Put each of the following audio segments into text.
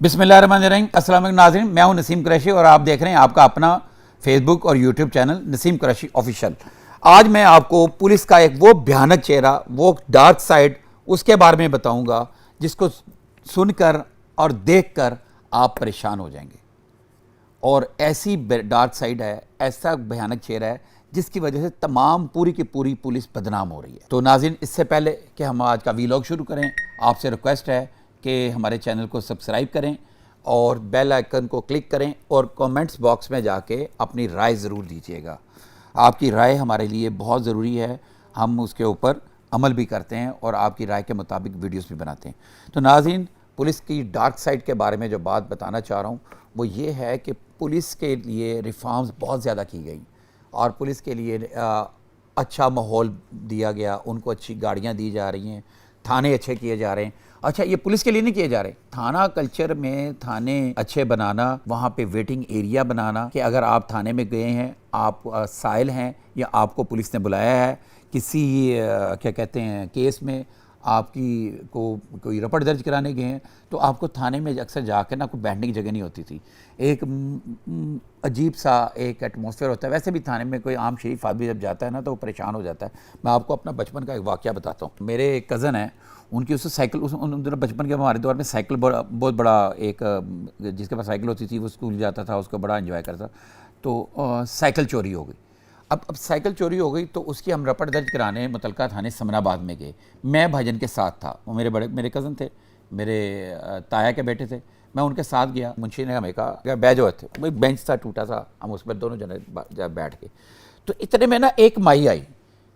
बिस्मिल्लाहिर्रहमानिर्रहीम। अस्सलाम वालेकुम नाज़रीन, मैं हूं नसीम कुरैशी और आप देख रहे हैं आपका अपना फेसबुक और YouTube channel Naseem Qureshi official. आज मैं आपको पुलिस का एक वो भयानक चेहरा, वो डार्क साइड, उसके बारे में बताऊंगा जिसको सुनकर और देखकर आप परेशान हो जाएंगे। और ऐसी डार्क साइड है, ऐसा भयानक चेहरा है जिसकी वजह से तमाम पूरी की पूरी पुलिस बदनाम हो रही है। तो नाज़रीन, इससे पहले कि हम आज का वीलॉग शुरू करें, आपसे रिक्वेस्ट है कि हमारे चैनल को सब्सक्राइब करें और बेल आइकन को क्लिक करें और कमेंट्स बॉक्स में जाके अपनी राय ज़रूर दीजिएगा। आपकी राय हमारे लिए बहुत ज़रूरी है, हम उसके ऊपर अमल भी करते हैं और आपकी राय के मुताबिक वीडियोस भी बनाते हैं। तो नाज़रीन, पुलिस की डार्क साइड के बारे में जो बात बताना चाह रहा हूँ वो ये है कि पुलिस के लिए रिफॉर्म्स बहुत ज़्यादा की गई और पुलिस के लिए अच्छा माहौल दिया गया, उनको अच्छी गाड़ियाँ दी जा रही हैं, थाने अच्छे किए जा रहे हैं। अच्छा, ये पुलिस के लिए नहीं किए जा रहे, थाना कल्चर में थाने अच्छे बनाना, वहाँ पे वेटिंग एरिया बनाना कि अगर आप थाने में गए हैं, आप साइल हैं या आपको पुलिस ने बुलाया है किसी क्या कहते हैं केस में, आपकी को कोई रपट दर्ज कराने गए हैं, तो आपको थाने में अक्सर जाकर ना कोई बैठने की जगह नहीं होती थी। एक अजीब सा एक एटमॉस्फेयर होता है। वैसे भी थाने में कोई आम शरीफ आदमी जब जाता है ना तो वो परेशान हो जाता है। मैं आपको अपना बचपन का एक वाक़या बताता हूँ। मेरे एक कज़न हैं, उनकी उससे साइकिल, उन दिनों बचपन के हमारे दौर में साइकिल बहुत बड़ा एक जिसके पास साइकिल होती थी वो स्कूल जाता था, उसको बड़ा एंजॉय करता। तो साइकिल चोरी हो गई। अब साइकिल चोरी हो गई तो उसकी हम रपट दर्ज कराने मुतलका थाने समनाबाद में गए। मैं भाईजान के साथ था, वो मेरे कज़न थे, मेरे ताया के बेटे थे। मैं उनके साथ गया। मुंशी ने हमें कहा बैठ जाओ थे, वो एक बेंच था टूटा सा, हम उस पर दोनों जने बैठ के। तो इतने में ना एक माई आई,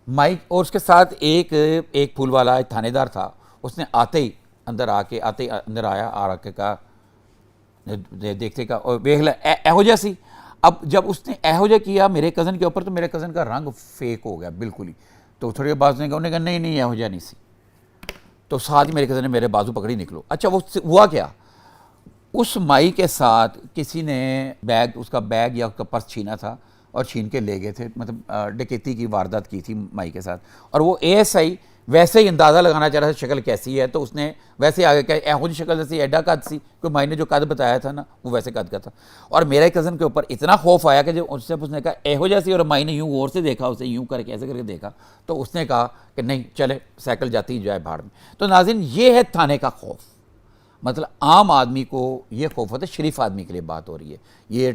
माई और उसके साथ एक फूल वाला एक थानेदार था। उसने आते ही अंदर आया आ के कहा देखते का और वेख ला एहो जैसी। अब जब उसने एहो जा किया मेरे कज़न के ऊपर तो मेरे कज़न का रंग फेक हो गया बिल्कुल ही। तो थोड़ी देर बाद उसने कहा नहीं एहो जा नहीं सी। तो साथ ही मेरे कज़न ने मेरे बाजू पकड़ी, निकलो। अच्छा, वो हुआ क्या, उस माई के साथ किसी ने उसका बैग या उसका पर्स छीना था और छीन के ले गए थे। मतलब डकैती की वारदात की थी माई के साथ। और वो एएसआई वैसे ही अंदाज़ा लगाना चाह रहा था शक्ल कैसी है, तो उसने वैसे आगे क्या एहो जी शक्ल जैसी एडा कद सी, कोई माई ने जो कद बताया था ना वो वैसे कद का था। और मेरे कज़न के ऊपर इतना खौफ आया कि जब उसने कहा एहो जैसी, और माई ने यूँ गौर से देखा, उसे यूँ करके ऐसे करके देखा, तो उसने कहा कि नहीं चले साइकिल जाती जाए भाड़ में। तो नाज़रीन, ये है थाने का खौफ। मतलब आम आदमी को ये खौफ होता है, शरीफ आदमी के लिए बात हो रही है। ये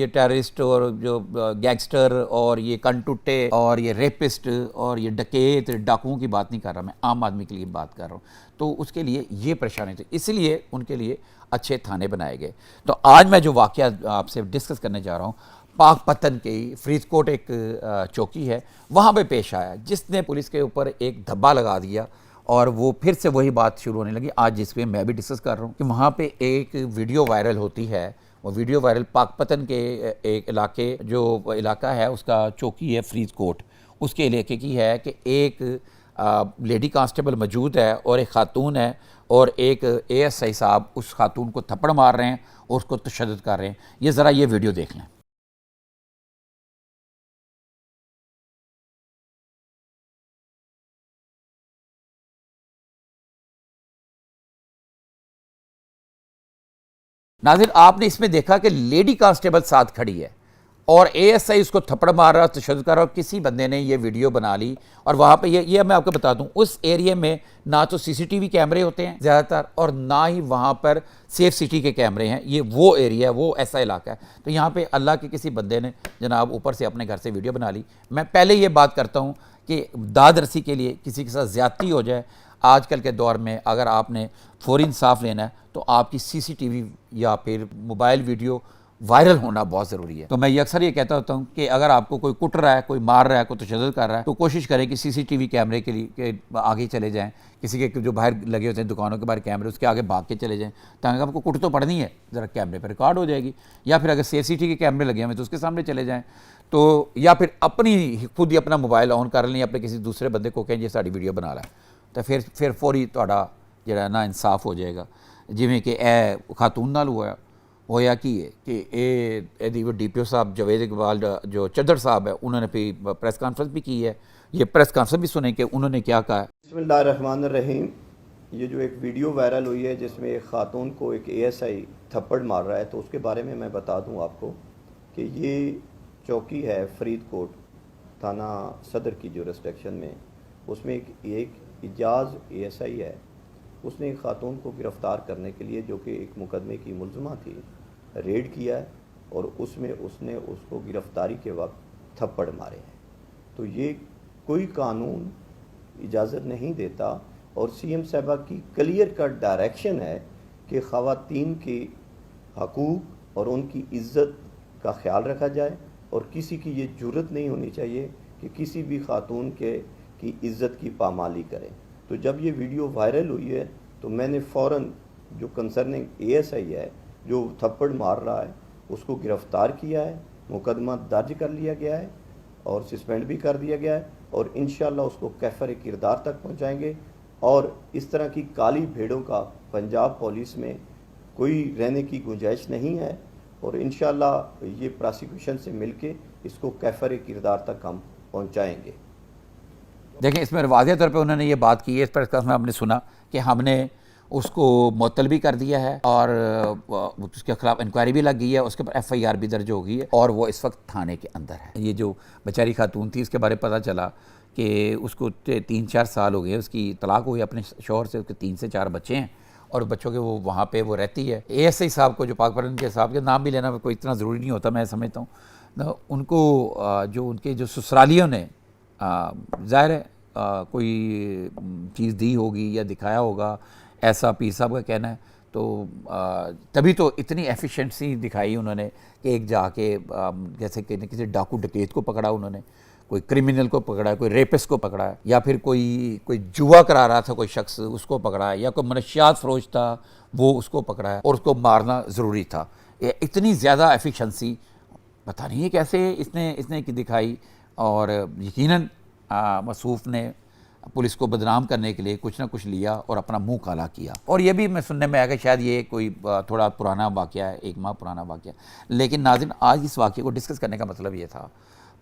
टेररिस्ट और जो गैंगस्टर और ये कनटुट्टे और ये रेपिस्ट और ये डकैत डाकुओं की बात नहीं कर रहा, मैं आम आदमी के लिए बात कर रहा हूँ। तो उसके लिए ये परेशानी थी, इसलिए उनके लिए अच्छे थाने बनाए गए। तो आज मैं जो वाक़या आपसे डिस्कस करने जा रहा हूँ, पाकपतन के फरीदकोट एक चौकी है, वहाँ पे पेश आया जिसने पुलिस के ऊपर एक धब्बा लगा दिया। और वो फिर से वही बात शुरू होने लगी आज जिस पे मैं भी डिस्कस कर रहा हूँ कि वहाँ पे एक वीडियो वायरल होती है। वो वीडियो वायरल पाकपतन के एक इलाके, जो इलाका है उसका चौकी है फरीदकोट, उसके इलाके की है कि एक लेडी कांस्टेबल मौजूद है और एक खातून है और एक एएसआई साहब उस खातून को थप्पड़ मार रहे हैं और उसको तशद्दुद कर रहे हैं। ये ज़रा ये वीडियो देख लें। नाज़रीन, आपने इसमें देखा कि लेडी कांस्टेबल साथ खड़ी है और एएसआई उसको थप्पड़ मार रहा, तशद्दुद कर रहा, और किसी बंदे ने ये वीडियो बना ली। और वहाँ पे ये मैं आपको बता दूँ, उस एरिया में ना तो सीसीटीवी कैमरे होते हैं ज़्यादातर और ना ही वहाँ पर सेफ सिटी के कैमरे हैं। ये वो एरिया है, वो ऐसा इलाका है। तो यहाँ पे अल्लाह के किसी बंदे ने जनाब ऊपर से अपने घर से वीडियो बना ली। मैं पहले ये बात करता हूँ कि दाद रसी के लिए किसी के साथ ज़्यादती हो जाए, आजकल के दौर में अगर आपने फौरी इंसाफ लेना है तो आपकी सीसीटीवी या फिर मोबाइल वीडियो वायरल होना बहुत ज़रूरी है। तो मैं अक्सर ये कहता होता हूँ कि अगर आपको कोई कुट रहा है, कोई मार रहा है, कोई तशद्दुद कर रहा है, तो कोशिश करें कि सीसीटीवी कैमरे के लिए आगे चले जाएं। किसी के जो बाहर लगे होते हैं दुकानों के बाहर कैमरे, उसके आगे भाग के चले जाएं, ताकि आपको कुट तो पड़नी है, ज़रा कैमरे पर रिकॉर्ड हो जाएगी। या फिर अगर सेफ सिटी के कैमरे लगे हुए तो उसके सामने चले जाएँ। तो या फिर खुद ही अपना मोबाइल ऑन कर लें, अपने किसी दूसरे बंदे को कहें ये साड़ी वीडियो बना रहा है, तो फिर फौरी तुहाडा जिहड़ा ना इंसाफ हो जाएगा। जिमें कि ए खातून नाल होया कि ये DPO साहब जावेद इकबाल जो चद्दर साहब है, उन्होंने फिर प्रेस कॉन्फ्रेंस भी की है। ये प्रेस कॉन्फ्रेंस भी सुने कि उन्होंने क्या कहा है। बिस्मिल्लाहिर्रहमानिर्रहीम। ये जो एक वीडियो वायरल हुई है जिसमें एक ख़ातून को एक एएसआई थप्पड़ मार रहा है, तो उसके बारे में मैं बता दूं आपको कि ये चौकी है फरीदकोट थाना सदर की जुरिस्डिक्शन में। उसमें एक इजाज़ एएसआई है, उसने एक ख़ातून को गिरफ़्तार करने के लिए, जो कि एक मुकदमे की मुलज़मा थी, रेड किया है और उसमें उसने उसको गिरफ़्तारी के वक्त थप्पड़ मारे हैं। तो ये कोई कानून इजाज़त नहीं देता और सीएम साहबा की क्लियर कट डायरेक्शन है कि ख़वातीन के हकूक़ और उनकी इज़्ज़त का ख्याल रखा जाए और किसी की ये जुर्रत नहीं होनी चाहिए कि किसी भी खातून की इज़्ज़त की पामाली करें। तो जब ये वीडियो वायरल हुई है तो मैंने फ़ौरन जो कंसर्निंग एएसआई है जो थप्पड़ मार रहा है उसको गिरफ़्तार किया है, मुकदमा दर्ज कर लिया गया है और सस्पेंड भी कर दिया गया है और इंशाअल्लाह उसको कैफर किरदार तक पहुंचाएंगे। और इस तरह की काली भेड़ों का पंजाब पुलिस में कोई रहने की गुंजाइश नहीं है और इंशाअल्लाह ये प्रोसिक्यूशन से मिलके इसको कैफर किरदार तक हम पहुंचाएंगे। देखें, इसमें वाज़ेह तौर पे उन्होंने ये बात की है, इस पर हमने सुना कि हमने उसको मुअत्तल भी कर दिया है और उसके खिलाफ इंक्वायरी भी लग गई है, उसके ऊपर एफआईआर भी दर्ज हो गई है और वो इस वक्त थाने के अंदर है। ये जो बेचारी खातून थी, इसके बारे में पता चला कि उसको 3-4 साल हो गए, उसकी तलाक हुई अपने शौहर से, उसके 3 से 4 बच्चे हैं और बच्चों के वो वहाँ पे वो रहती है। एएसआई साहब को, जो पाकपरन के साहब के नाम भी लेना कोई इतना ज़रूरी नहीं होता, मैं समझता हूँ, उनको जो उनके जो ससुरालियों ने ज़ाहिर है कोई चीज़ दी होगी या दिखाया होगा, ऐसा पीर साहब का कहना है। तो तभी तो इतनी एफिशिएंसी दिखाई उन्होंने कि एक जाके जैसे कि किसी डाकू डकैत को पकड़ा उन्होंने, कोई क्रिमिनल को पकड़ा है, कोई रेपिस्ट को पकड़ा है, या फिर कोई जुआ करा रहा था कोई शख्स, उसको पकड़ा है, या कोई मनशियात फरोश था वो उसको पकड़ा है और उसको मारना ज़रूरी था। इतनी ज़्यादा एफिशिएंसी पता नहीं है कैसे इसने दिखाई और यकीनन मसूफ़ ने पुलिस को बदनाम करने के लिए कुछ ना कुछ लिया और अपना मुंह काला किया। और ये भी मैं सुनने में आया कि शायद ये कोई थोड़ा पुराना वाक़या है, 1 माह पुराना वाक़या। लेकिन नाज़रीन, आज इस वाक़े को डिस्कस करने का मतलब ये था,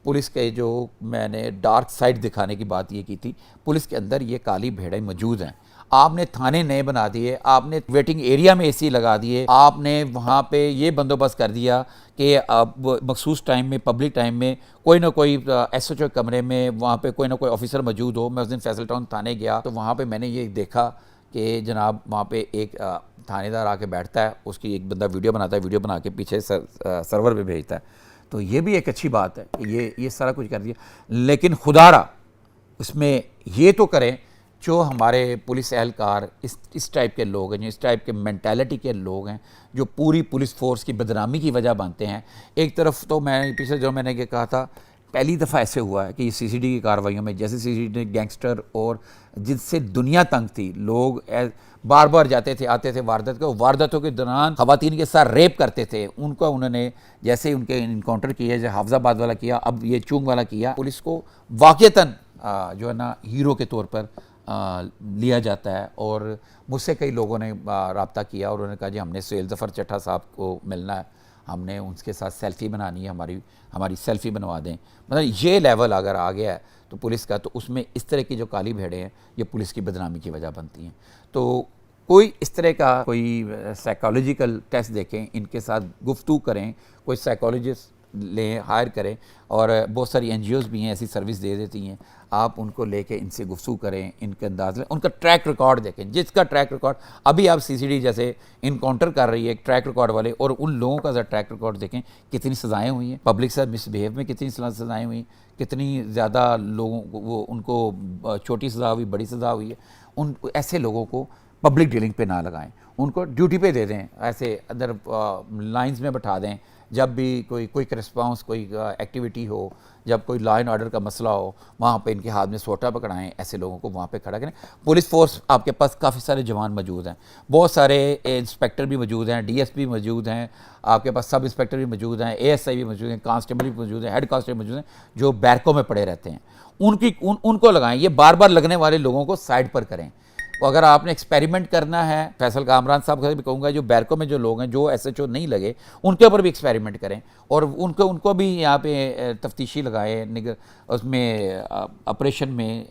पुलिस के जो मैंने डार्क साइड दिखाने की बात ये की थी, पुलिस के अंदर ये काली भेड़ें मौजूद हैं। आपने थाने नए बना दिए, आपने वेटिंग एरिया में एसी लगा दिए, आपने वहाँ पे ये बंदोबस्त कर दिया कि अब मखसूस टाइम में, पब्लिक टाइम में कोई ना कोई एसएचओ कमरे में वहाँ पे कोई ना कोई ऑफिसर मौजूद हो। मैं उस दिन फैसल टाउन थाने गया तो वहाँ पे मैंने ये देखा कि जनाब वहाँ पे एक थानेदार आके बैठता है, उसकी एक बंदा वीडियो बनाता है, वीडियो बना के पीछे सर्वर पर भेजता है। तो ये भी एक अच्छी बात है, ये सारा कुछ कर दिया। लेकिन खुदारा उसमें ये तो करें जो हमारे पुलिस एहलकार इस टाइप के लोग हैं, जो इस टाइप के मेंटालिटी के लोग हैं, जो पूरी पुलिस फोर्स की बदनामी की वजह बनते हैं। एक तरफ तो मैं पिछले जो मैंने ये कहा था, पहली दफ़ा ऐसे हुआ है कि सीसीडी की कार्रवाइयों में, जैसे सीसीडी गैंगस्टर और जिनसे दुनिया तंग थी, लोग बार बार जाते थे आते थे वारदातों के दौरान ख़वातीन के साथ रेप करते थे, उनको उन्होंने जैसे उनके इनकाउंटर किया, जैसे हाफजाबाद वाला किया, अब ये चूंग वाला किया। पुलिस को वाक़तन जो है ना हीरो के तौर पर लिया जाता है। और मुझसे कई लोगों ने रब्ता किया और उन्होंने कहा जी हमने सुहेल ज़फ़र चट्टा साहब को मिलना है, हमने उनके साथ सेल्फ़ी बनानी है, हमारी सेल्फ़ी बनवा दें। मतलब ये लेवल अगर आ गया है तो पुलिस का, तो उसमें इस तरह की जो काली भेड़ें हैं ये पुलिस की बदनामी की वजह बनती हैं। तो कोई इस तरह का कोई साइकोलॉजिकल टेस्ट देखें, इनके साथ गुफ्तगू करें, कोई साइकोलॉजिस्ट लें, हायर करें। और बहुत सारी एनजीओज़ भी हैं ऐसी सर्विस दे देती हैं, आप उनको लेके इनसे गुफ्तगू करें, इनके अंदाज लें, उनका ट्रैक रिकॉर्ड देखें। जिसका ट्रैक रिकॉर्ड अभी आप सीसीडी जैसे इनकाउंटर कर रही है एक ट्रैक रिकॉर्ड वाले, और उन लोगों का ज़रा ट्रैक रिकॉर्ड देखें, कितनी सज़ाएँ हुई हैं, पब्लिक से मिसबिहेव में कितनी सज़ाएँ हुई, कितनी ज़्यादा लोगों को उनको छोटी सज़ा हुई, बड़ी सज़ा हुई है। उन ऐसे लोगों को पब्लिक डीलिंग पे ना लगाएं, उनको ड्यूटी पे दे दें, ऐसे अदर लाइंस में बैठा दें। जब भी कोई क्विक रिस्पांस, कोई एक्टिविटी हो, जब कोई लॉ एंड ऑर्डर का मसला हो, वहाँ पे इनके हाथ में सोटा पकड़ाएं, ऐसे लोगों को वहाँ पे खड़ा करें। पुलिस फोर्स आपके पास काफ़ी सारे जवान मौजूद हैं, बहुत सारे इंस्पेक्टर भी मौजूद हैं, डीएसपी मौजूद हैं, आपके पास सब इंस्पेक्टर भी मौजूद हैं, एएसआई भी मौजूद हैं, कांस्टेबल भी मौजूद हैं, हेड कांस्टेबल मौजूद हैं, जो बैरकों में पड़े रहते हैं। उनको लगाएं। ये बार बार लगने वाले लोगों को साइड पर करें। और अगर आपने एक्सपेरिमेंट करना है, फैसल कामरान साहब को भी कहूँगा, जो बैरकों में जो लोग हैं जो एसएचओ नहीं लगे उनके ऊपर भी एक्सपेरिमेंट करें और उनको भी यहाँ पे तफ्तीशी लगाएं, उसमें ऑपरेशन में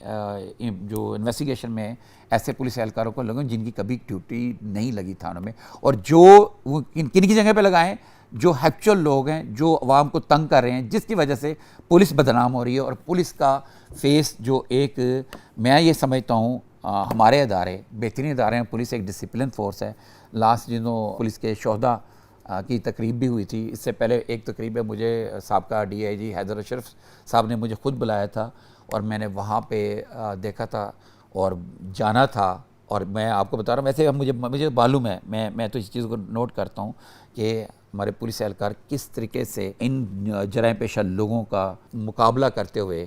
जो इन्वेस्टिगेशन में ऐसे पुलिस एहलकारों को लगाएं जिनकी कभी ड्यूटी नहीं लगी थानों में, और जो किन की जगह पे लगाएं जो एक्चुअल लोग हैं जो अवाम को तंग कर रहे हैं, जिसकी वजह से पुलिस बदनाम हो रही है। और पुलिस का फेस जो एक, मैं ये समझता हूँ हमारे अदारे बेहतरीन अदारे हैं, पुलिस एक डिसिप्लिन फोर्स है। लास्ट दिनों पुलिस के शोहदा की तकरीब भी हुई थी, इससे पहले एक तकरीब है मुझे साबका डीआईजी हैदर अशरफ साहब ने मुझे खुद बुलाया था और मैंने वहाँ पे देखा था और जाना था। और मैं आपको बता रहा हूँ, वैसे मुझे मालूम है, मैं तो इस चीज़ को नोट करता हूँ कि हमारे पुलिस एहलकार किस तरीके से इन जराइम पेशा लोगों का मुकाबला करते हुए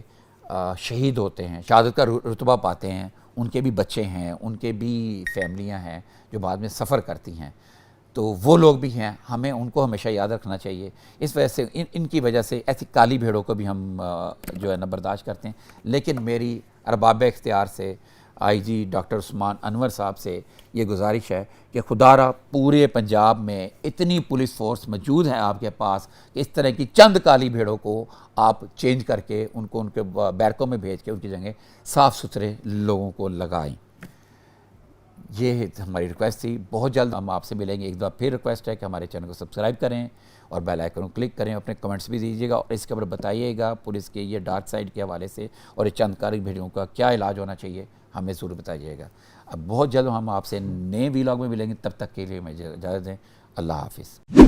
शहीद होते हैं, शहादत का रुतबा पाते हैं। उनके भी बच्चे हैं, उनके भी फैमिलियां हैं जो बाद में सफ़र करती हैं, तो वो लोग भी हैं, हमें उनको हमेशा याद रखना चाहिए। इस वजह से इनकी वजह से ऐसी काली भेड़ों को भी हम जो है ना बर्दाश्त करते हैं। लेकिन मेरी अरबाब इख्तियार से आईजी डॉक्टर उस्मान अनवर साहब से ये गुजारिश है कि खुदारा पूरे पंजाब में इतनी पुलिस फोर्स मौजूद है आपके पास कि इस तरह की चंद काली भेड़ों को आप चेंज करके उनको उनके बैरकों में भेज के उनकी जगह साफ़ सुथरे लोगों को लगाएं। ये हमारी रिक्वेस्ट थी। बहुत जल्द हम आपसे मिलेंगे। एक बार फिर रिक्वेस्ट है कि हमारे चैनल को सब्सक्राइब करें और बेल आइकन को क्लिक करें, अपने कमेंट्स भी दीजिएगा और इसके ऊपर बताइएगा पुलिस के ये डार्क साइड के हवाले से और ये चंद काली भेड़ियों का क्या इलाज होना चाहिए, हमें ज़रूर बताइएगा। अब बहुत जल्द हम आपसे नए वीलॉग में मिलेंगे, तब तक के लिए मैं इजाज़त दें। अल्लाह हाफिज़।